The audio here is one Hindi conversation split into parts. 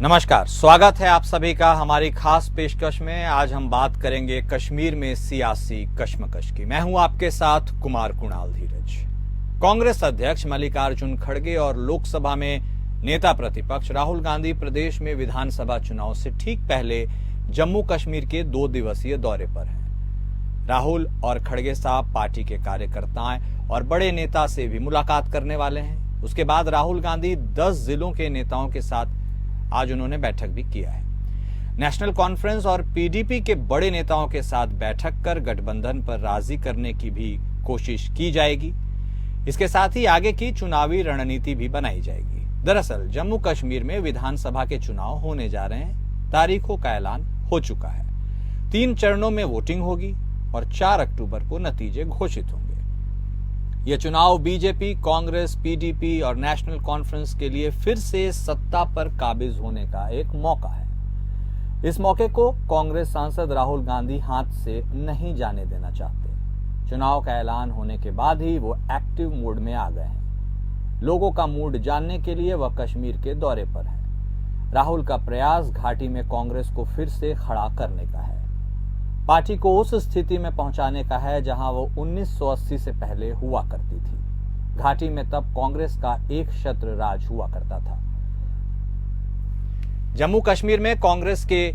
नमस्कार, स्वागत है आप सभी का हमारी खास पेशकश में। आज हम बात करेंगे कश्मीर में सियासी कश्मकश की। मैं हूं आपके साथ कुमार कुणाल धीरज। कांग्रेस अध्यक्ष मल्लिकार्जुन खड़गे और लोकसभा में नेता प्रतिपक्ष राहुल गांधी प्रदेश में विधानसभा चुनाव से ठीक पहले जम्मू कश्मीर के 2 दिवसीय दौरे पर हैं। राहुल और खड़गे साहब पार्टी के कार्यकर्ताओं और बड़े नेता से भी मुलाकात करने वाले हैं। उसके बाद राहुल गांधी 10 जिलों के नेताओं के साथ आज उन्होंने बैठक भी किया है। नेशनल कॉन्फ्रेंस और पीडीपी के बड़े नेताओं के साथ बैठक कर गठबंधन पर राजी करने की भी कोशिश की जाएगी। इसके साथ ही आगे की चुनावी रणनीति भी बनाई जाएगी। दरअसल जम्मू कश्मीर में विधानसभा के चुनाव होने जा रहे हैं। तारीखों का ऐलान हो चुका है। 3 चरणों में वोटिंग होगी और 4 अक्टूबर को नतीजे घोषित होंगे। यह चुनाव बीजेपी, कांग्रेस, पीडीपी और नेशनल कॉन्फ्रेंस के लिए फिर से सत्ता पर काबिज होने का एक मौका है। इस मौके को कांग्रेस सांसद राहुल गांधी हाथ से नहीं जाने देना चाहते। चुनाव का ऐलान होने के बाद ही वो एक्टिव मोड में आ गए हैं। लोगों का मूड जानने के लिए वह कश्मीर के दौरे पर हैं। राहुल का प्रयास घाटी में कांग्रेस को फिर से खड़ा करने का है। पार्टी को उस स्थिति में पहुंचाने का है जहां वो 1980 से पहले हुआ करती थी। घाटी में तब कांग्रेस का एक छत्र राज हुआ करता था। जम्मू कश्मीर में कांग्रेस के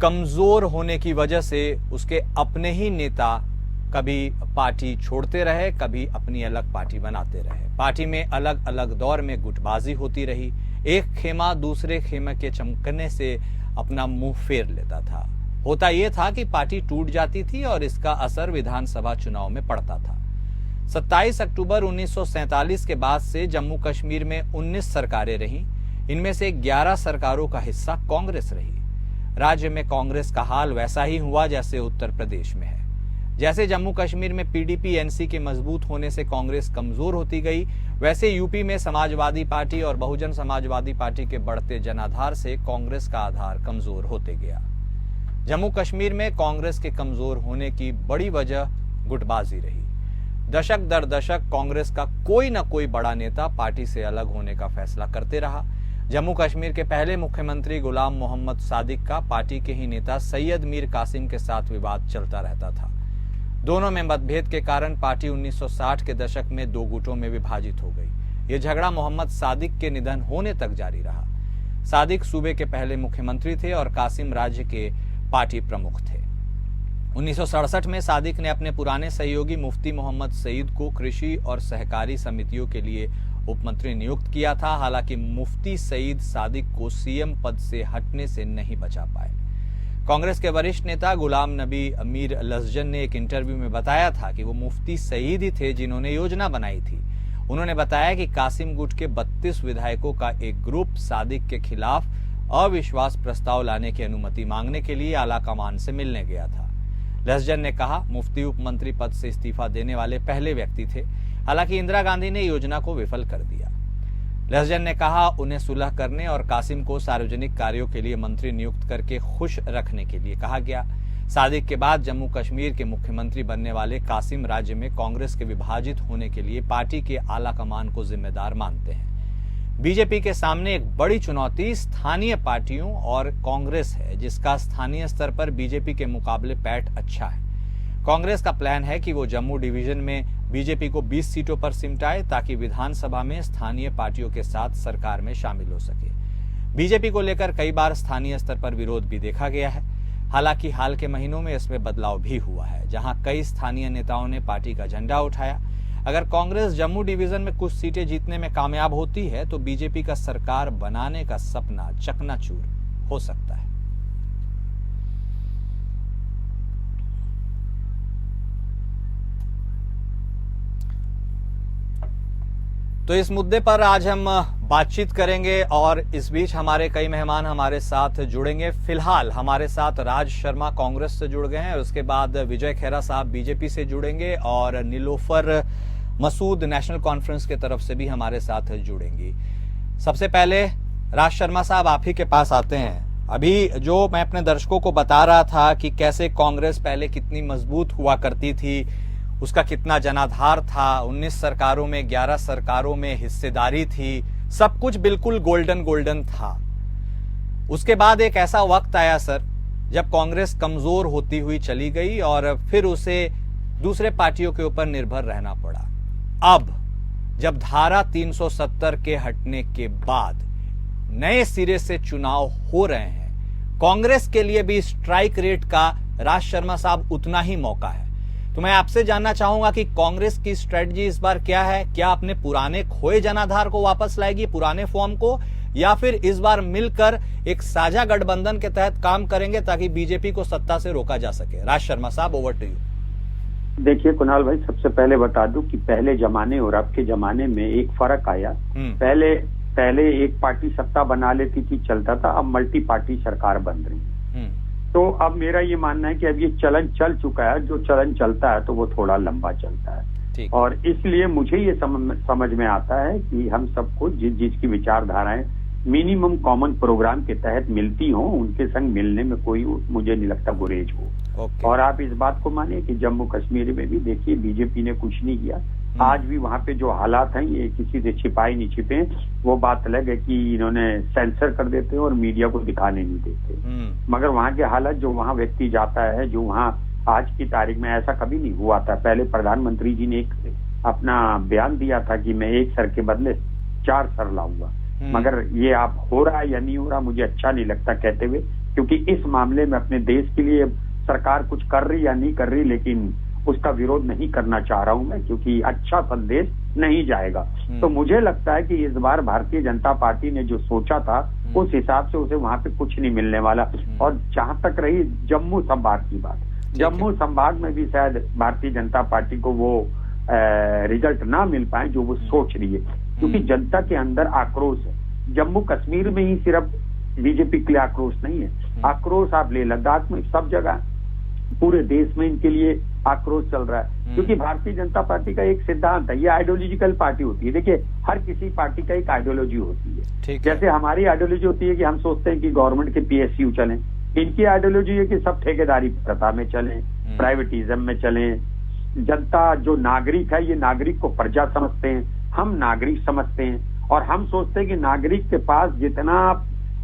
कमजोर होने की वजह से उसके अपने ही नेता कभी पार्टी छोड़ते रहे, कभी अपनी अलग पार्टी बनाते रहे। पार्टी में अलग अलग दौर में गुटबाजी होती रही। एक खेमा दूसरे खेमे के चमकने से अपना मुंह फेर लेता था। होता यह था कि पार्टी टूट जाती थी और इसका असर विधानसभा चुनाव में पड़ता था। 27 अक्टूबर 1947 के बाद से जम्मू कश्मीर में 19 सरकारें रहीं। इनमें से 11 सरकारों का हिस्सा कांग्रेस रही। राज्य में कांग्रेस का हाल वैसा ही हुआ जैसे उत्तर प्रदेश में है। जैसे जम्मू कश्मीर में पीडीपी एनसी के मजबूत होने से कांग्रेस कमजोर होती गई, वैसे यूपी में समाजवादी पार्टी और बहुजन समाजवादी पार्टी के बढ़ते जनाधार से कांग्रेस का आधार कमजोर होते गया। जम्मू कश्मीर में कांग्रेस के कमजोर होने की बड़ी वजह गुटबाजी रही। दशक दर दशक कांग्रेस का कोई न कोई बड़ा नेता पार्टी से अलग होने का फैसला करते रहा। जम्मू कश्मीर के पहले मुख्यमंत्री गुलाम मोहम्मद सादिक का पार्टी के ही नेता सैयद मीर कासिम के साथ विवाद चलता रहता था। दोनों में मतभेद के कारण पार्टी 1960 के दशक में 2 गुटों में विभाजित हो गई। यह झगड़ा मोहम्मद सादिक के निधन होने तक जारी रहा। सादिक सूबे के पहले मुख्यमंत्री थे और कासिम राज्य के पार्टी प्रमुख थे। 1967 में सादिक ने अपने पुराने सहयोगी मुफ्ती मोहम्मद सईद को कृषि और सहकारी समितियों के लिए उपमंत्री नियुक्त किया था। हालांकि मुफ्ती सईद सादिक को सीएम पद से हटने से नहीं बचा पाए। कांग्रेस के वरिष्ठ नेता गुलाम नबी मीर लस्जन ने एक इंटरव्यू में बताया था कि वो मुफ्ती सईद ही थे जिन्होंने योजना बनाई थी। उन्होंने बताया कि कासिम गुट के 32 विधायकों का एक ग्रुप सादिक के खिलाफ अविश्वास प्रस्ताव लाने की अनुमति मांगने के लिए आला कमान से मिलने गया था। लस्जन ने कहा, मुफ्ती उपमंत्री पद से इस्तीफा देने वाले पहले व्यक्ति थे। हालांकि इंदिरा गांधी ने योजना को विफल कर दिया। लस्जन ने कहा, उन्हें सुलह करने और कासिम को सार्वजनिक कार्यों के लिए मंत्री नियुक्त करके खुश रखने के लिए कहा गया। सादिक के बाद जम्मू कश्मीर के मुख्यमंत्री बनने वाले कासिम राज्य में कांग्रेस के विभाजित होने के लिए पार्टी के आला कमान को जिम्मेदार मानते हैं। बीजेपी के सामने एक बड़ी चुनौती स्थानीय पार्टियों और कांग्रेस है, जिसका स्थानीय स्तर पर बीजेपी के मुकाबले पैठ अच्छा है। कांग्रेस का प्लान है कि वो जम्मू डिवीजन में बीजेपी को 20 सीटों पर सिमटाए ताकि विधानसभा में स्थानीय पार्टियों के साथ सरकार में शामिल हो सके। बीजेपी को लेकर कई बार स्थानीय स्तर पर विरोध भी देखा गया है। हालांकि हाल के महीनों में इसमें बदलाव भी हुआ है, जहां कई स्थानीय नेताओं ने पार्टी का झंडा उठाया। अगर कांग्रेस जम्मू डिवीजन में कुछ सीटें जीतने में कामयाब होती है तो बीजेपी का सरकार बनाने का सपना चकनाचूर हो सकता है। तो इस मुद्दे पर आज हम बातचीत करेंगे और इस बीच हमारे कई मेहमान हमारे साथ जुड़ेंगे। फिलहाल हमारे साथ राज शर्मा कांग्रेस से जुड़ गए हैं, उसके बाद विजय खेरा साहब बीजेपी से जुड़ेंगे और नीलोफर मसूद नेशनल कॉन्फ्रेंस के तरफ से भी हमारे साथ जुड़ेंगी। सबसे पहले राज शर्मा साहब आप ही के पास आते हैं। अभी जो मैं अपने दर्शकों को बता रहा था कि कैसे कांग्रेस पहले कितनी मजबूत हुआ करती थी, उसका कितना जनाधार था, 19 सरकारों में 11 सरकारों में हिस्सेदारी थी, सब कुछ बिल्कुल गोल्डन गोल्डन था। उसके बाद एक ऐसा वक्त आया सर जब कांग्रेस कमजोर होती हुई चली गई और फिर उसे दूसरे पार्टियों के ऊपर निर्भर रहना पड़ा। अब जब धारा 370 के हटने के बाद नए सिरे से चुनाव हो रहे हैं, कांग्रेस के लिए भी स्ट्राइक रेट का राज शर्मा साहब उतना ही मौका है। तो मैं आपसे जानना चाहूंगा कि कांग्रेस की स्ट्रेटजी इस बार क्या है? क्या अपने पुराने खोए जनाधार को वापस लाएगी, पुराने फॉर्म को, या फिर इस बार मिलकर एक साझा गठबंधन के तहत काम करेंगे ताकि बीजेपी को सत्ता से रोका जा सके? राज शर्मा साहब, ओवर टू यू। देखिए कुणाल भाई, सबसे पहले बता दूं कि पहले जमाने और अब के जमाने में एक फर्क आया। पहले एक पार्टी सत्ता बना लेती थी, चलता था। अब मल्टी पार्टी सरकार बन रही है। तो अब मेरा ये मानना है कि अब ये चलन चल चुका है। जो चलन चलता है तो वो थोड़ा लंबा चलता है, और इसलिए मुझे ये समझ में आता है कि हम सबको जिसकी विचारधाराएं मिनिमम कॉमन प्रोग्राम के तहत मिलती हों, उनके संग मिलने में कोई मुझे नहीं लगता गुरेज हो। और आप इस बात को मानिए कि जम्मू कश्मीर में भी देखिए बीजेपी ने कुछ नहीं किया। आज भी वहां पे जो हालात हैं, ये किसी से छिपाए नहीं छिपे। वो बात अलग है कि इन्होंने सेंसर कर देते हैं और मीडिया को दिखाने नहीं देते, मगर वहां के हालात, जो वहां व्यक्ति जाता है, जो वहां आज की तारीख में ऐसा कभी नहीं हुआ था। पहले प्रधानमंत्री जी ने एक अपना बयान दिया था कि मैं एक सर के बदले 4 सर लाऊंगा, मगर ये आप हो रहा है या नहीं हो रहा मुझे अच्छा नहीं लगता कहते हुए, क्योंकि इस मामले में अपने देश के लिए सरकार कुछ कर रही या नहीं कर रही, लेकिन उसका विरोध नहीं करना चाह रहा हूं मैं, क्योंकि अच्छा संदेश नहीं जाएगा। तो मुझे लगता है कि इस बार भारतीय जनता पार्टी ने जो सोचा था उस हिसाब से उसे वहां पे कुछ नहीं मिलने वाला। और जहां तक रही जम्मू संभाग की बात, जम्मू संभाग में भी शायद भारतीय जनता पार्टी को वो रिजल्ट ना मिल पाए जो वो सोच रही है, क्योंकि जनता के अंदर आक्रोश है। जम्मू कश्मीर में ही सिर्फ बीजेपी के लिए आक्रोश नहीं है, आक्रोश आप ले लद्दाख में, सब जगह पूरे देश में इनके लिए आक्रोश चल रहा है। क्योंकि भारतीय जनता पार्टी का एक सिद्धांत है, ये आइडियोलॉजिकल पार्टी होती है। देखिए, हर किसी पार्टी का एक आइडियोलॉजी होती है। जैसे हमारी आइडियोलॉजी होती है कि हम सोचते हैं कि गवर्नमेंट के पीएसयू चलें, इनकी आइडियोलॉजी है कि सब ठेकेदारी प्रथा में चलें, प्राइवेटिज्म में चलें। जनता जो नागरिक है, ये नागरिक को प्रजा समझते हैं, हम नागरिक समझते हैं, और हम सोचते हैं कि नागरिक के पास जितना,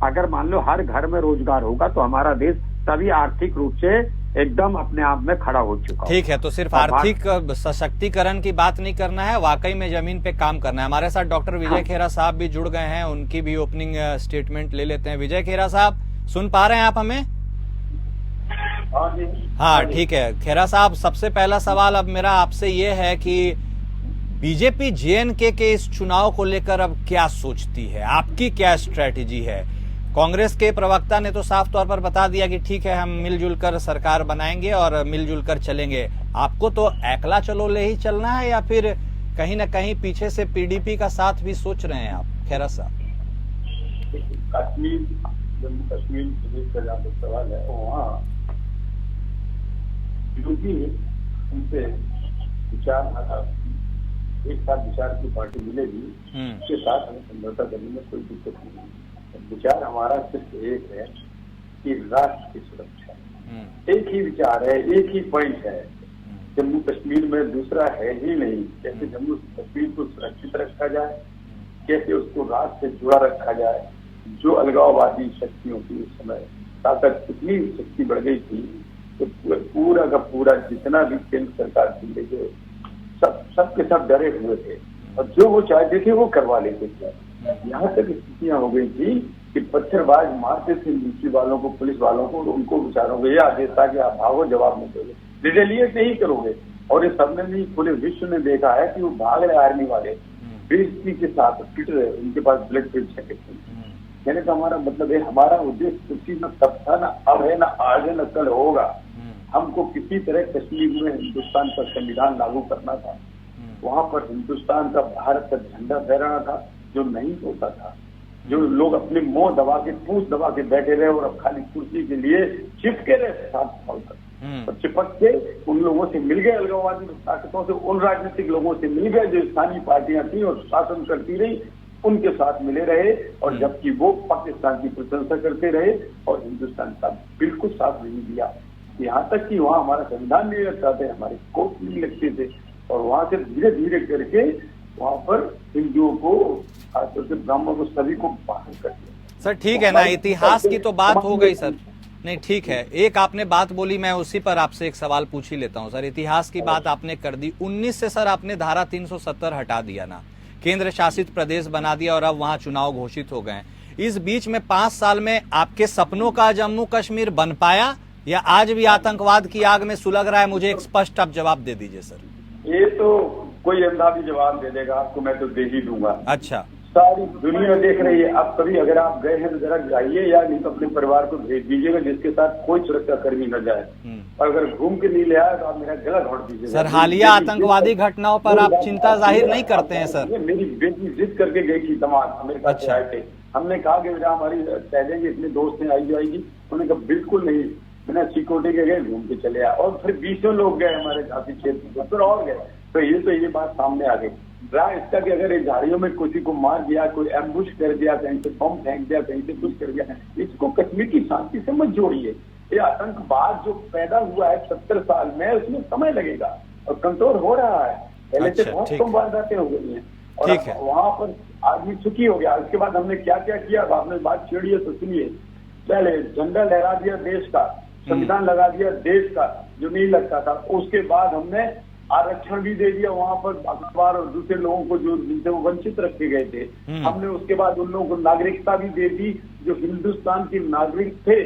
अगर मान लो हर घर में रोजगार होगा तो हमारा देश तभी आर्थिक रूप से एकदम अपने आप में खड़ा हो चुका है। ठीक है, तो सिर्फ आर्थिक सशक्तिकरण की बात नहीं करना है, वाकई में जमीन पे काम करना है। हमारे साथ डॉक्टर विजय खेरा साहब भी जुड़ गए हैं, उनकी भी ओपनिंग स्टेटमेंट ले लेते हैं। विजय खेरा साहब, सुन पा रहे हैं आप हमें? हाँ, ठीक है। खेरा साहब, सबसे पहला सवाल अब मेरा आपसे ये है कि बीजेपी जेएनके के इस चुनाव को लेकर अब क्या सोचती है, आपकी क्या स्ट्रेटेजी है? कांग्रेस के प्रवक्ता ने तो साफ तौर पर बता दिया कि ठीक है, हम मिलजुल कर सरकार बनाएंगे और मिलजुल कर चलेंगे। आपको तो एकला चलो ले ही चलना है, या फिर कहीं ना कहीं पीछे से पीडीपी का साथ भी सोच रहे हैं आप, खेरा साहब? कश्मीर, जम्मू कश्मीर प्रदेश का जहाँ तक सवाल है, वहाँ उनसे विचार, एक साथ विचार की पार्टी मिलेगी, उसके साथ हमें समझौता करने में कोई दिक्कत नहीं है। विचार हमारा सिर्फ एक है कि राष्ट्र की सुरक्षा, एक ही विचार है, एक ही पॉइंट है। जम्मू कश्मीर में दूसरा है ही नहीं। कैसे जम्मू कश्मीर को सुरक्षित रखा जाए, कैसे उसको राष्ट्र से जुड़ा रखा जाए। जो अलगाववादी शक्तियों की उस समय ताकत, इतनी शक्ति बढ़ गई थी तो पूरा का पूरा जितना भी केंद्र सरकार थी, जो सबके सब डरे हुए थे, और जो वो चाहते थे वो करवा लेते थे। यहाँ तक स्थितियां हो गई थी कि पत्थरबाज मारते थे मिलिट्री वालों को, पुलिस वालों को, उनको बेचारों को यह आदेश था कि आप भागो, जवाब नहीं दोगे, रिटेलिएट नहीं करोगे। और इस सबने भी पूरे विश्व ने देखा है कि वो भाग रहे आर्मी वाले बेइज्जती के साथ पिट रहे, उनके पास बुलेट प्रूफ जैकेट थे। कहने का हमारा मतलब है, हमारा उद्देश्य कुछ न तब था, न अब है, न आज है, न कल होगा। हमको किसी तरह कश्मीर में हिंदुस्तान का संविधान लागू करना था, वहां पर हिंदुस्तान का, भारत का झंडा फहराना था, जो नहीं होता था। जो लोग अपने मुंह दबा के, पूंछ दबा के बैठे रहे और अब खाली कुर्सी के लिए चिपके रहे 7 साल तक, और चिपक के उन लोगों से मिल गए, अलगाववादी ताकतों से, उन राजनीतिक लोगों से मिल गए जो स्थानीय पार्टियां थी और शासन करती रही, उनके साथ मिले रहे। और जबकि वो पाकिस्तान की प्रशंसा करते रहे और हिंदुस्तान का बिल्कुल साथ नहीं दिया। यहाँ तक कि वहाँ हमारा संविधान नहीं लगता थे, हमारे कोर्ट नहीं लगते थे, और वहां से धीरे धीरे करके वहां पर हिंदुओं को, खासतौर से ब्राह्मणों को, सभी को बाहर कर दिया। सर ठीक है ना, इतिहास की तो बात हो गई सर। नहीं ठीक है, एक आपने बात बोली, मैं उसी पर आपसे एक सवाल पूछ ही लेता हूं सर। इतिहास की बात आपने कर दी, 19 से सर आपने धारा 370 हटा दिया ना, केंद्र शासित प्रदेश बना दिया और अब वहां चुनाव घोषित हो गए। इस बीच में 5 साल में आपके सपनों का जम्मू कश्मीर बन पाया या आज भी आतंकवाद की आग में सुलग रहा है? मुझे एक स्पष्ट आप जवाब दे दीजिए सर। ये तो कोई अंधा भी जवाब दे देगा आपको, मैं तो दे ही दूंगा। अच्छा, सारी दुनिया देख रही है। आप कभी अगर आप गए हैं तो जरा जाइए, या नहीं तो अपने परिवार को भेज दीजिएगा जिसके साथ कोई सुरक्षा कर्मी न जाए, और अगर घूम के नहीं ले आया तो आप मेरा गला घोट दीजिएगा। सर हालिया आतंकवादी घटनाओं पर आप चिंता जाहिर नहीं करते हैं सर? मेरी बेटी जिद करके गई थी तमाम अमेरिका से आए थे, हमने कहा कि बेटा हमारी सहेलेंगे, इतने दोस्त हैं, आई जाएगी। उन्होंने कहा बिल्कुल नहीं, बिना सिक्योरिटी के गए, घूम के चले आए। और फिर 20 लोग गए हमारे काफी क्षेत्र फिर और गए, तो ये बात सामने आ गई। रहा इसका कि अगर झाड़ियों में किसी को मार दिया, कोई एम्बुश कर दिया, कहीं से बम फेंक दिया, कहीं से कुछ कर दिया, इसको कश्मीर की शांति से मत जोड़िए। ये आतंकवाद जो पैदा हुआ है 70 साल में, उसमें समय लगेगा और कंट्रोल हो रहा है। पहले से बहुत कम वारदातें हो गई हैं और वहां पर आदमी सुखी हो गया। उसके बाद हमने क्या क्या किया, आपने बात छेड़ी है तो सुनिए। पहले झंडा लहरा दिया देश का, संविधान लगा दिया देश का जो नहीं लगता था। उसके बाद हमने आरक्षण भी दे दिया वहां पर अखबार और दूसरे लोगों को जो जिनसे वो वंचित रखे गए थे। हमने उसके बाद उन लोगों को नागरिकता भी दे दी जो हिंदुस्तान के नागरिक थे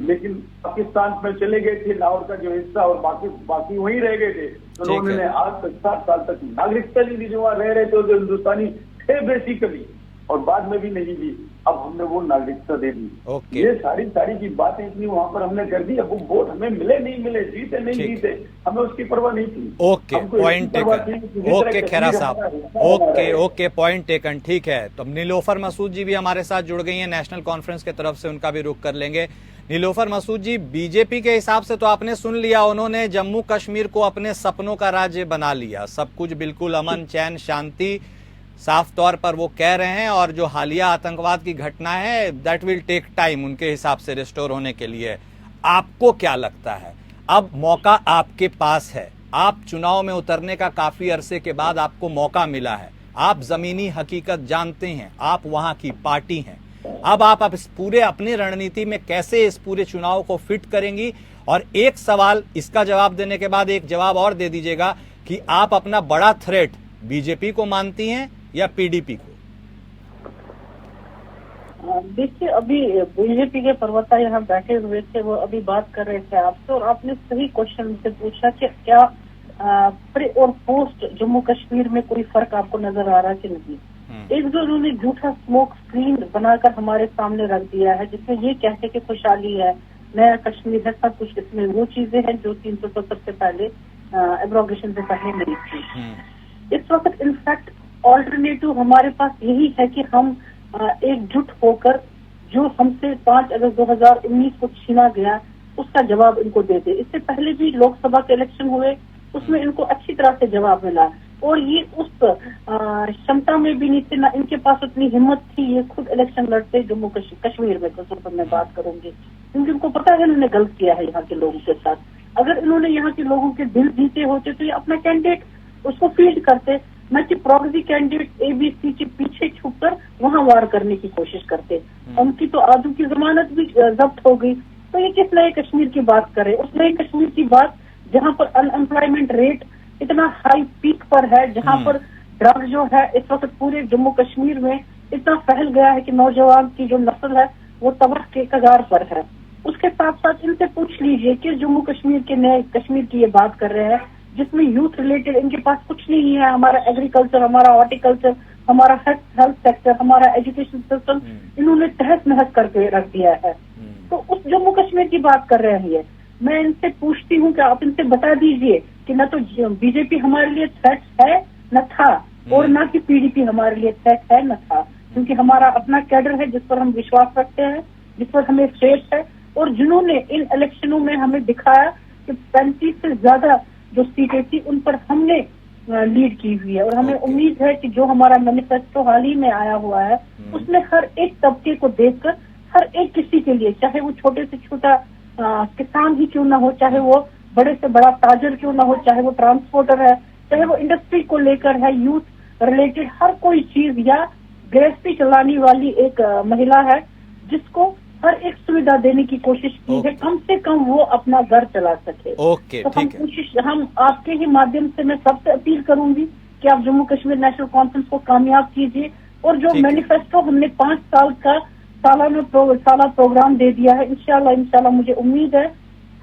लेकिन पाकिस्तान में चले गए थे, लाहौर का जो हिस्सा, और बाकी वहीं रह गए थे। तो उन्होंने आज तक 7 साल तक नागरिकता नहीं दी जो वहां रह रहे थे, जो हिंदुस्तानी थे बेसिकली, और बाद में भी नहीं दी। अब हमने वो नागरिकता दे दी। ये सारी की बातें इतनी वहां पर हमने कर दी। अब वो वोट हमें मिले नहीं मिले, जीते नहीं जीते, हमें उसकी परवाह नहीं थी। Okay, point taken. ओके खेरा साहब, ओके पॉइंट टेकन। ठीक है, तो नीलोफर मसूद जी भी हमारे साथ जुड़ गई हैं नेशनल कॉन्फ्रेंस की तरफ से, उनका भी रुख कर लेंगे। नीलोफर मसूद जी, बीजेपी के हिसाब से तो आपने सुन लिया, उन्होंने जम्मू कश्मीर को अपने सपनों का राज्य बना लिया, सब कुछ बिल्कुल अमन चैन शांति साफ तौर पर वो कह रहे हैं। और जो हालिया आतंकवाद की घटना है दैट विल टेक टाइम उनके हिसाब से रिस्टोर होने के लिए। आपको क्या लगता है, अब मौका आपके पास है, आप चुनाव में उतरने का काफी अरसे के बाद आपको मौका मिला है, आप जमीनी हकीकत जानते हैं, आप वहां की पार्टी हैं, अब आप इस पूरे अपनी रणनीति में कैसे इस पूरे चुनाव को फिट करेंगी? और एक सवाल, इसका जवाब देने के बाद एक जवाब और दे दीजिएगा कि आप अपना बड़ा थ्रेट बीजेपी को मानती हैं या पीडीपी को? देखिए, अभी बीजेपी के प्रवक्ता यहाँ बैठे हुए थे, वो अभी बात कर रहे थे आपसे, और आपने सही क्वेश्चन मुझसे पूछा कि क्या प्री और पोस्ट जम्मू कश्मीर में कोई फर्क आपको नजर आ रहा है कि नहीं। एक जो उन्होंने झूठा स्मोक स्क्रीन बनाकर हमारे सामने रख दिया है, जिसमें ये कहते कि खुशहाली है, नया कश्मीर है, सब कुछ, इसमें वो चीजें हैं जो 370 से पहले एब्रोगेशन से पहले नहीं थी। इस वक्त इनफैक्ट ऑल्टरनेटिव हमारे पास यही है कि हम एकजुट होकर जो हमसे 5 अगस्त 2019 को छीना गया उसका जवाब इनको दे दे। इससे पहले भी लोकसभा के इलेक्शन हुए, उसमें इनको अच्छी तरह से जवाब मिला, और ये उस क्षमता में भी नहीं थे, ना इनके पास उतनी हिम्मत थी ये खुद इलेक्शन लड़ते जम्मू कश्मीर में। तो मैं बात करूंगी क्योंकि इनको पता है इन्होंने गलत किया है यहाँ के लोगों के साथ। अगर इन्होंने यहाँ के लोगों के दिल जीते होते तो ये अपना कैंडिडेट उसको फील्ड करते, न कि प्रॉक्सी कैंडिडेट एबीसी के पीछे छुपकर वहां वार करने की कोशिश करते। उनकी तो आदू की जमानत भी जब्त हो गई, तो ये किस नए कश्मीर की बात करे? उस नए कश्मीर की बात जहाँ पर अनएम्प्लॉयमेंट रेट इतना हाई पीक पर है, जहाँ पर ड्रग जो है इस वक्त पूरे जम्मू कश्मीर में इतना फैल गया है कि नौजवान की जो नस्ल है वो तबाह के कगार पर है। उसके साथ साथ इनसे पूछ लीजिए कि जम्मू कश्मीर के नए कश्मीर की ये बात कर रहे हैं जिसमें यूथ रिलेटेड इनके पास कुछ नहीं है। हमारा एग्रीकल्चर, हमारा हॉर्टिकल्चर, हमारा हेल्थ सेक्टर, हमारा एजुकेशन सिस्टम इन्होंने तहस नहस करके रख दिया है। तो उस जम्मू कश्मीर की बात कर रहे हैं। मैं इनसे पूछती हूँ कि आप इनसे बता दीजिए कि न तो बीजेपी हमारे लिए थ्रेट है न था, और न कि पीडीपी हमारे लिए थ्रेट है न था, क्योंकि हमारा अपना कैडर है जिस पर हम विश्वास रखते हैं, जिस पर हमें फेथ है, और जिन्होंने इन इलेक्शनों में हमें दिखाया कि 35 से ज्यादा जो सीटें थी उन पर हमने लीड की हुई है। और हमें उम्मीद है कि जो हमारा मैनिफेस्टो हाल ही में आया हुआ है उसमें हर एक तबके को देखकर हर एक किसी के लिए, चाहे वो छोटे से छोटा किसान ही क्यों ना हो, चाहे वो बड़े से बड़ा ताजर क्यों ना हो, चाहे वो ट्रांसपोर्टर है, चाहे वो इंडस्ट्री को लेकर है, यूथ रिलेटेड हर कोई चीज, या गृहस्थी चलाने वाली एक महिला है जिसको हर एक सुविधा देने की कोशिश की है, कम से कम वो अपना घर चला सके। ओके, तो ठीक है। हम आपके ही माध्यम से मैं सबसे अपील करूंगी कि आप जम्मू कश्मीर नेशनल कॉन्फ्रेंस को कामयाब कीजिए, और जो मैनिफेस्टो हमने 5 साल का साला प्रोग्राम दे दिया है, इंशाल्लाह मुझे उम्मीद है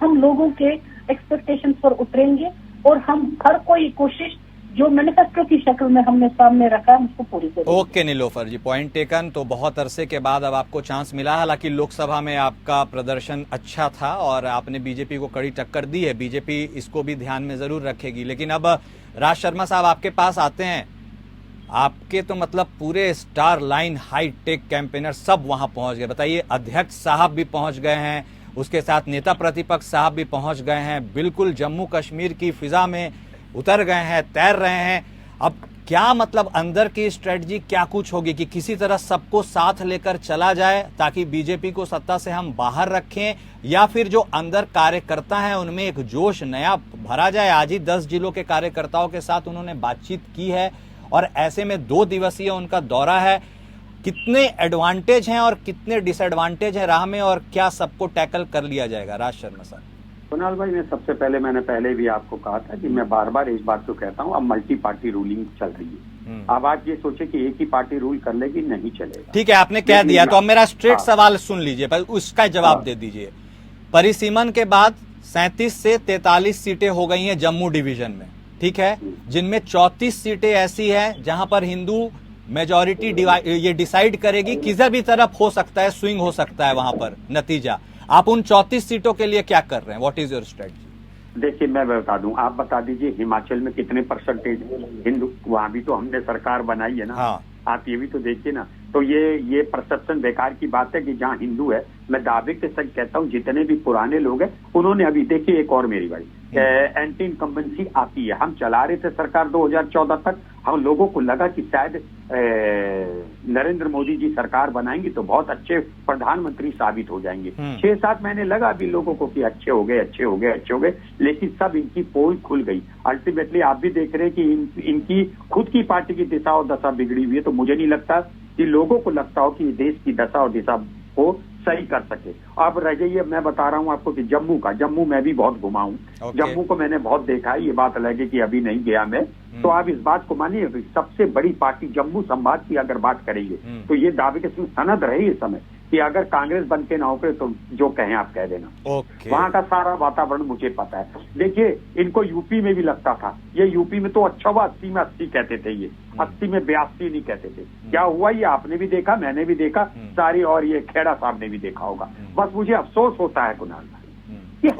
हम लोगों के एक्सपेक्टेशंस पर उतरेंगे और हम हर कोई कोशिश जो मैनिफेस्टो की शक्ल में हमने सामने रखा है उसको पूरी करेंगे। ओके नीलोफर जी, पॉइंट टेकन। तो बहुत अरसे के बाद अब आपको चांस मिला, हालांकि लोकसभा में आपका प्रदर्शन अच्छा था और आपने बीजेपी को कड़ी टक्कर दी है, बीजेपी इसको भी ध्यान में जरूर रखेगी। लेकिन अब राज शर्मा साहब आपके पास आते हैं, आपके तो मतलब पूरे star line high tech campaigner सब वहां पहुंच गए। बताइए, अध्यक्ष साहब भी पहुंच गए हैं, उसके साथ नेता प्रतिपक्ष साहब भी पहुंच गए हैं, बिल्कुल जम्मू कश्मीर की फिजा में उतर गए हैं, तैर रहे हैं। अब क्या मतलब अंदर की स्ट्रेटजी क्या कुछ होगी कि किसी तरह सबको साथ लेकर चला जाए ताकि बीजेपी को सत्ता से हम बाहर रखें, या फिर जो अंदर कार्यकर्ता हैं उनमें एक जोश नया भरा जाए? आज ही 10 जिलों के कार्यकर्ताओं के साथ उन्होंने बातचीत की है और ऐसे में 2 दिवसीय उनका दौरा है। कितने एडवांटेज हैं और कितने डिसएडवांटेज हैं राह में, और क्या सबको टैकल कर लिया जाएगा? राज शर्मा साहब। कुणाल भाई, मैं सबसे पहले मैंने पहले भी आपको कहा था कि मैं बार बार इस बात को कहता हूँ, अब मल्टी पार्टी रूलिंग चल रही है। अब आज ये सोचे कि एक ही पार्टी रूल कर लेगी, नहीं चलेगा। ठीक है, आपने कह दिया, तो अब मेरा स्ट्रेट सवाल सुन लीजिए, पर उसका जवाब दे दीजिए। परिसीमन के बाद 37 से 43 सीटें हो गई हैं जम्मू डिवीजन में, ठीक है, जिनमें 34 सीटें ऐसी हैं जहां पर हिंदू मेजॉरिटी ये डिसाइड करेगी किसी भी तरफ हो सकता है, स्विंग हो सकता है वहां पर नतीजा। आप उन 34 सीटों के लिए क्या कर रहे हैं? What is your strategy? देखिए, मैं बता दूं, आप बता दीजिए हिमाचल में कितने परसेंटेज हिंदू, वहां भी तो हमने सरकार बनाई है ना। हाँ। आप ये भी तो देखिए ना। तो ये परसेप्शन बेकार की बात है कि जहाँ हिंदू है, मैं दावे के साथ कहता हूँ जितने भी पुराने लोग हैं उन्होंने, अभी देखिए एक और मेरी भाई एंटी इनकम्बेंसी आती है। हम चला रहे थे सरकार 2014 तक, हम लोगों को लगा कि शायद नरेंद्र मोदी जी सरकार बनाएंगे तो बहुत अच्छे प्रधानमंत्री साबित हो जाएंगे। 6-7 महीने लगा अभी लोगों को कि अच्छे हो गए, लेकिन सब इनकी पोल खुल गई। अल्टीमेटली आप भी देख रहे हैं कि इनकी खुद की पार्टी की दिशा और दशा बिगड़ी हुई है। तो मुझे नहीं लगता कि लोगों को लगता हो कि देश की दशा और दिशा को सही कर सके। अब रह गई, मैं बता रहा हूं आपको कि जम्मू मैं भी बहुत घुमा हूं। जम्मू को मैंने बहुत देखा है, ये बात अलग है कि अभी नहीं गया मैं। तो आप इस बात को मानिए, सबसे बड़ी पार्टी जम्मू संभाग की अगर बात करेंगे तो ये दावे के सनद रहे इस समय कि अगर कांग्रेस बन के ना उतरे तो जो कहें आप कह देना। वहां का सारा वातावरण मुझे पता है। देखिए, इनको यूपी में भी लगता था, ये यूपी में तो अच्छा हुआ 80 में 80 कहते थे, ये 80 में 82 नहीं कहते थे। क्या हुआ ये आपने भी देखा, मैंने भी देखा सारी, और ये खेड़ा साहब ने भी देखा होगा। बस मुझे अफसोस होता है कुणाल भाई कि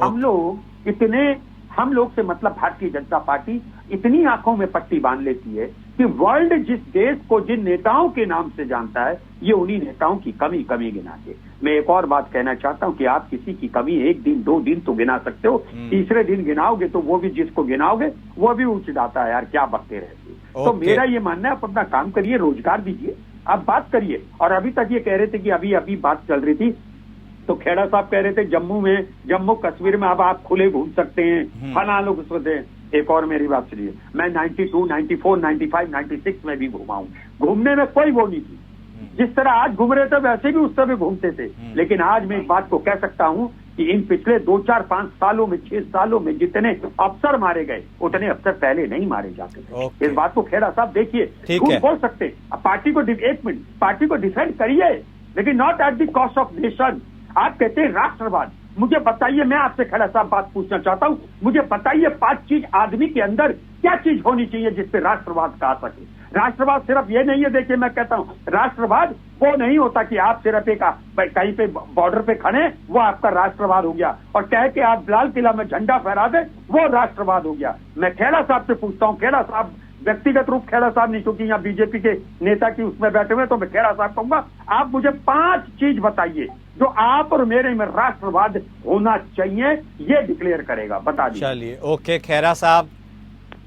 हम लोग से मतलब भारतीय जनता पार्टी इतनी आंखों में पट्टी बांध लेती है कि वर्ल्ड जिस देश को जिन नेताओं के नाम से जानता है, ये उन्हीं नेताओं की कमी गिनाते। मैं एक और बात कहना चाहता हूं कि आप किसी की कमी 1 दिन 2 दिन तो गिना सकते हो, तीसरे दिन गिनाओगे तो वो भी जिसको गिनाओगे वो भी उठ जाता है, यार क्या बकते रहते। तो मेरा ये मानना है, आप अपना काम करिए, रोजगार दीजिए, आप बात करिए। और अभी तक ये कह रहे थे कि अभी बात चल रही थी तो खेड़ा साहब कह रहे थे जम्मू कश्मीर में अब आप खुले घूम सकते हैं, फला लोग उसमें थे। एक और मेरी बात सुनिए, मैं 92, 94, 95, 96 में भी घुमा हूं। घूमने में कोई वो नहीं थी, जिस तरह आज घूम रहे थे वैसे भी उस समय घूमते थे। लेकिन आज मैं इस बात को कह सकता हूं कि इन पिछले 2, 4, 5 सालों में, 6 सालों में जितने अफसर मारे गए उतने अफसर पहले नहीं मारे जाते थे। इस बात को खेड़ा साहब देखिए, झूठ बोल सकते, पार्टी को 1 मिनट पार्टी को डिफेंड करिए, लेकिन not at the cost of nation. आप कहते हैं राष्ट्रवाद, मुझे बताइए, मैं आपसे खेड़ा साहब बात पूछना चाहता हूं, मुझे बताइए 5 चीज आदमी के अंदर क्या चीज होनी चाहिए जिससे राष्ट्रवाद कहा सके। राष्ट्रवाद सिर्फ ये नहीं है, देखिए मैं कहता हूं, राष्ट्रवाद वो नहीं होता कि आप सिर्फ एक कहीं पे बॉर्डर पे खड़े वो आपका राष्ट्रवाद हो गया, और कह के आप लाल किला में झंडा फहरा दे वो राष्ट्रवाद हो गया। मैं खेड़ा साहब से पूछता हूं, खेड़ा साहब व्यक्तिगत रूप खेड़ा साहब नहीं, क्योंकि यहाँ बीजेपी के नेता की उसमें बैठे हुए, तो मैं खेड़ा साहब कहूंगा आप मुझे 5 चीज बताइए जो आप और मेरे में राष्ट्रवाद होना चाहिए, ये डिक्लेयर करेगा, बता दीजिए। चलिए, ओके खेड़ा साहब,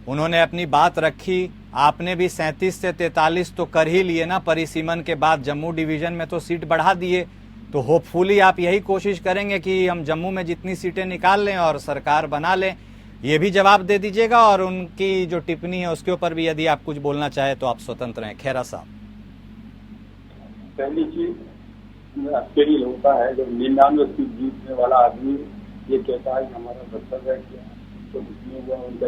उन्होंने अपनी बात रखी। आपने भी 37 से 43 तो कर ही लिए ना, परिसीमन के बाद जम्मू डिवीजन में तो सीट बढ़ा दिए, तो होपफुली आप यही कोशिश करेंगे कि हम जम्मू में जितनी सीटें निकाल लें और सरकार बना लें। ये भी जवाब दे दीजिएगा, और उनकी जो टिप्पणी है उसके ऊपर भी यदि आप कुछ बोलना चाहे तो आप स्वतंत्र हैं। खेरा साहब। पहली चीज आश्चर्य होता है जब 99 सीट जीतने वाला आदमी ये कहता है कि हमारा वक्तव्य क्या तो कुछ नहीं हुआ, उनका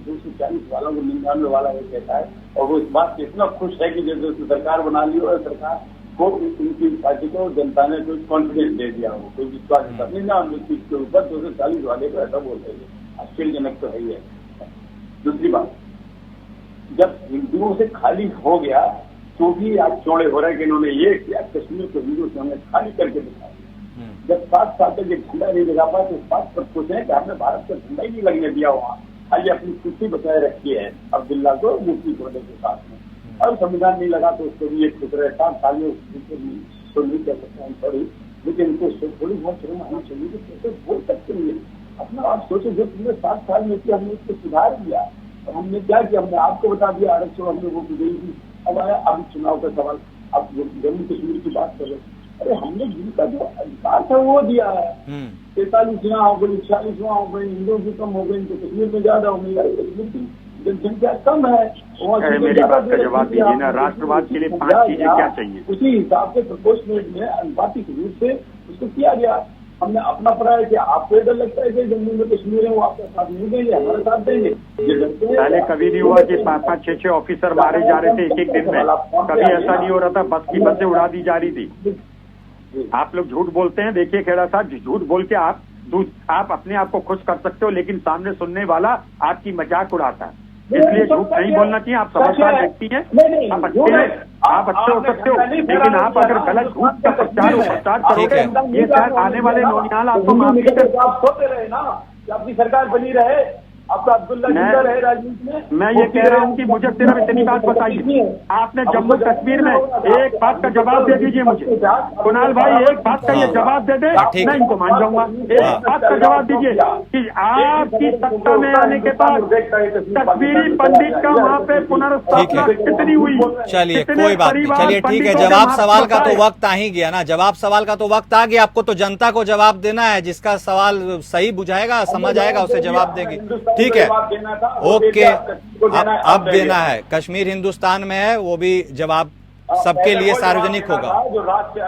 240 वाला को 99 वाला ये कहता है, और वो इस बात से इतना खुश है कि जैसे उसने सरकार बना ली और सरकार को उनकी पार्टी को जनता ने कोई कॉन्फिडेंस दे दिया हो, कोई विश्वास नहीं। 99 सीट के ऊपर 240 वाले को ऐसा बोलते हैं, आश्चर्यजनक तो है ही है। दूसरी बात, जब हिंदुओं से खाली हो गया तो भी आज चौड़े हो रहे हैं कि इन्होंने ये किया, कश्मीर को हिंदुओं से हमने खाली करके दिखाया। जब 7 साल तक ये झंडा नहीं लगा पाया तो इस बात पर खुश है कि हमने भारत का झंडा ही नहीं लगने दिया वहाँ, खाली अपनी कुर्सी बचाए रखी है अब्दुल्ला को मुफ्ती घोड़े के साथ में, और संविधान नहीं लगा तो उसको भी ये खुश रहे। 7 साल में तो नहीं कह सकते हम सॉरी, लेकिन इनको थोड़ी बहुत शर्म आनी चाहिए कि कैसे बोल सकते हैं अपना। आप सोचो जो तुमने 7 साल में किया, हमने इसको सुधार दिया, और हमने क्या किया, हमने आपको बता दिया आरक्षण हमने वो की गई थी। अब आया अब चुनाव का सवाल, अब जम्मू कश्मीर की बात करें, अरे हमने जिनका जो अधिकार था वो दिया है। 43 यहाँ हो गई, 46 वहाँ हो गई, हिंदुओं की कम हो गई तो कश्मीर में ज्यादा हो गई, कश्मीर की जनसंख्या कम है। मेरी बात का जवाब दीजिए ना, राष्ट्रवाद के लिए 5 चीजें क्या चाहिए? उसी हिसाब से प्रोपोर्शनेट में अनुपातिक रूप से उसको किया गया। हमने अपना पढ़ा है कि आपको डर लगता है कि जम्मू में कश्मीर है वो आपका साथ नहीं देंगे, हमारे साथ देंगे, ये डरते हैं। पहले कभी नहीं हुआ कि 5-5, 6-6 ऑफिसर मारे जा रहे थे एक दिन में, कभी ऐसा नहीं हो रहा था, बस की बसें उड़ा दी जा रही थी। आप लोग झूठ बोलते हैं, देखिए खेड़ा साहब, झूठ बोल के आप अपने आप को खुश कर सकते हो, लेकिन सामने सुनने वाला आपकी मजाक उड़ाता है, इसलिए झूठ नहीं बोलना चाहिए। आप समझदार व्यक्ति हैं, आप अच्छे हैं, आप अच्छे हो सकते हो, लेकिन आप अगर गलत झूठ का प्रचार करोगे, ये शायद आने वाले नौनिहाल आपको माफ नहीं कर। आप सोते रहे ना कि आपकी सरकार बनी रहे, आपका अब्दुल्ला जिंदा रहे राजनीति में। मैं ये कह रहा हूँ कि मुझे सिर्फ इतनी बात बताइए, आपने जम्मू कश्मीर में एक बात का जवाब दे दीजिए मुझे, कुणाल भाई, एक बात का ये जवाब दे दे, मैं इनको मान जाऊंगा। एक बात का जवाब दीजिए कि आपकी सत्ता में आने के बाद कश्मीरी पंडित का वहाँ पे पुनर्स्थापना कितनी हुई? चलिए कोई बात नहीं, चलिए ठीक है, जवाब सवाल का तो वक्त आ ही गया ना, जवाब सवाल का तो वक्त आ गया, आपको तो जनता को जवाब देना है, जिसका सवाल सही बुझाएगा, समझ आएगा, उसे जवाब देंगे। ठीक है, ओके, अब देना है, कश्मीर हिंदुस्तान में है, वो भी जवाब सबके लिए सार्वजनिक होगा।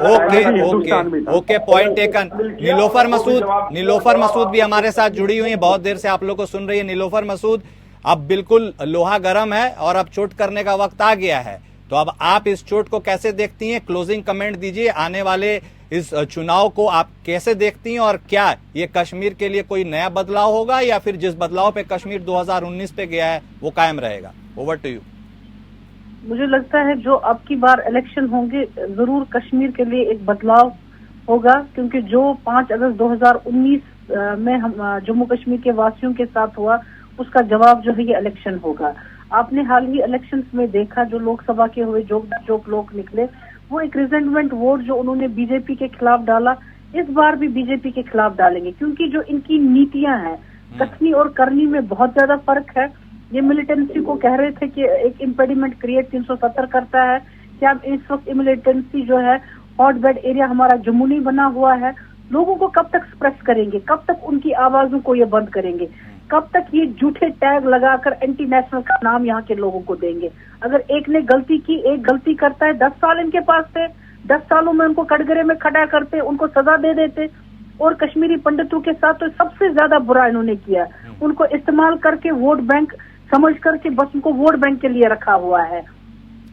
Okay okay okay, point taken. Nilofar Masood भी हमारे साथ जुड़ी हुई है, बहुत देर से आप लोग को सुन रही है। नीलोफर मसूद, अब बिल्कुल लोहा गर्म है और अब चोट करने का वक्त आ गया है, तो अब आप इस चोट को कैसे देखती हैं? क्लोजिंग कमेंट दीजिए, आने वाले इस चुनाव को आप कैसे देखती हैं, और क्या ये कश्मीर के लिए कोई नया बदलाव होगा या फिर जिस बदलाव पे कश्मीर 2019 पे गया है वो कायम रहेगा? Over to you. मुझे लगता है जो अब की बार इलेक्शन होंगे जरूर कश्मीर के लिए एक बदलाव होगा, क्योंकि जो 5 अगस्त 2019 में हम जम्मू कश्मीर के वासियों के साथ हुआ उसका जवाब जो है ये इलेक्शन होगा। आपने हाल ही इलेक्शंस में देखा जो लोकसभा के हुए जो लोग निकले, वो एक रिजेंटमेंट वोट जो उन्होंने बीजेपी के खिलाफ डाला, इस बार भी बीजेपी के खिलाफ डालेंगे, क्योंकि जो इनकी नीतियां हैं कथनी और करनी में बहुत ज्यादा फर्क है। ये मिलिटेंसी को कह रहे थे कि एक इम्पेडिमेंट क्रिएट 370 करता है, क्या इस वक्त मिलिटेंसी जो है हॉट बेड एरिया हमारा जम्मू नहीं बना हुआ है। लोगों को कब तक सप्रेस करेंगे, कब तक उनकी आवाजों को ये बंद करेंगे, कब तक ये झूठे टैग लगाकर एंटी नेशनल का नाम यहाँ के लोगों को देंगे? अगर एक ने गलती की, एक गलती करता है, 10 साल इनके पास थे, 10 सालों में उनको कटघरे में खड़ा करते, उनको सजा दे देते। और कश्मीरी पंडितों के साथ तो सबसे ज्यादा बुरा इन्होंने किया, उनको इस्तेमाल करके वोट बैंक समझ करके बस उनको वोट बैंक के लिए रखा हुआ है,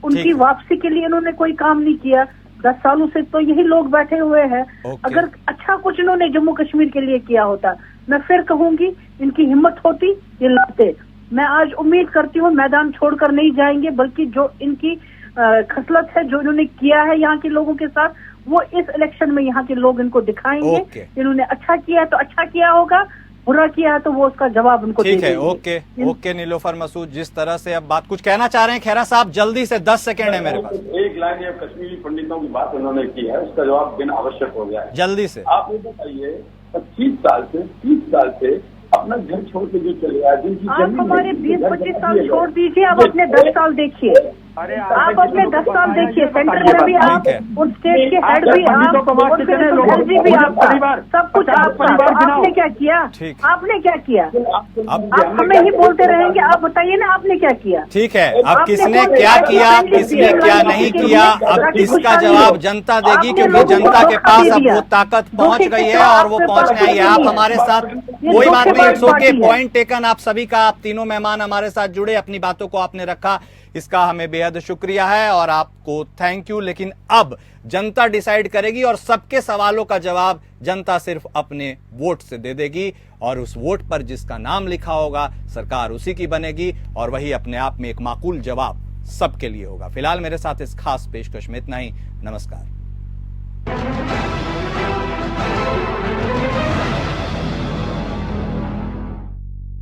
उनकी वापसी के लिए इन्होंने कोई काम नहीं किया। 10 सालों से तो यही लोग बैठे हुए हैं। अगर अच्छा कुछ इन्होंने जम्मू कश्मीर के लिए किया होता, मैं फिर कहूंगी इनकी हिम्मत होती ये लड़ते। मैं आज उम्मीद करती हूँ मैदान छोड़कर नहीं जाएंगे, बल्कि जो इनकी खसलत है, जो इन्होंने किया है यहाँ के लोगों के साथ, वो इस इलेक्शन में यहाँ के लोग इनको दिखाएंगे। इन्होंने अच्छा किया है तो अच्छा किया होगा, बुरा किया है तो वो उसका जवाब उनको ठीक है। ओके नीलोफर मसूद, जिस तरह से अब बात कुछ कहना चाह रहे हैं खेरा साहब, जल्दी से 10 सेकेंड है मेरे पास। एक लाइन ये कश्मीरी पंडितों की बात उन्होंने की है, उसका जवाब देना आवश्यक हो गया है। जल्दी से आप ये बताइए, 25 साल से 30 साल से अपना घर छोड़ के जो चले आए, जिनकी आप हमारे 20-25 साल छोड़ दीजिए, अब अपने 10 साल देखिए। अरे आप अपने 10 साल देखिए, सेंटर में भी आप ठीक है। और स्टेट के हेड भी आप और फिर एलजी भी आपका, सब कुछ आपका। तो आपने क्या किया? ठीक। आपने क्या किया? अब आप हमें ही बोलते रहेंगे, आप बताइए ना आपने क्या किया? ठीक है, अब आपने किसने कौन क्या सा किया, कैंडिडेट किसने दिया? क्या लोगों नहीं के किया, लिए अब ताकि इसका खुशहाली जवाब हो। जनता देगी, आपने क्योंकि लोगों को जनता के धोखा पास दे अब दिया। वो ताकत पहुंच धोखे गई के है तो और वो आपके पहुंचने पास आई है। आप नहीं है। हमारे साथ ये कोई बात नहीं, धोखेबाज इट्स ओके, पार्टी है। Point taken. आप सभी का, आप तीनों मेहमान हमारे साथ जुड़े, अपनी बातों को आपने रखा, इसका हमें बेहद शुक्रिया है और आपको थैंक यू। लेकिन अब जनता डिसाइड करेगी और सबके सवालों का जवाब जनता सिर्फ अपने वोट से दे देगी और उस वोट पर जिसका नाम लिखा होगा सरकार उसी की बनेगी और वही अपने आप में एक माकूल जवाब सबके लिए होगा। फिलहाल मेरे साथ इस खास पेशकश में इतना ही। नमस्कार।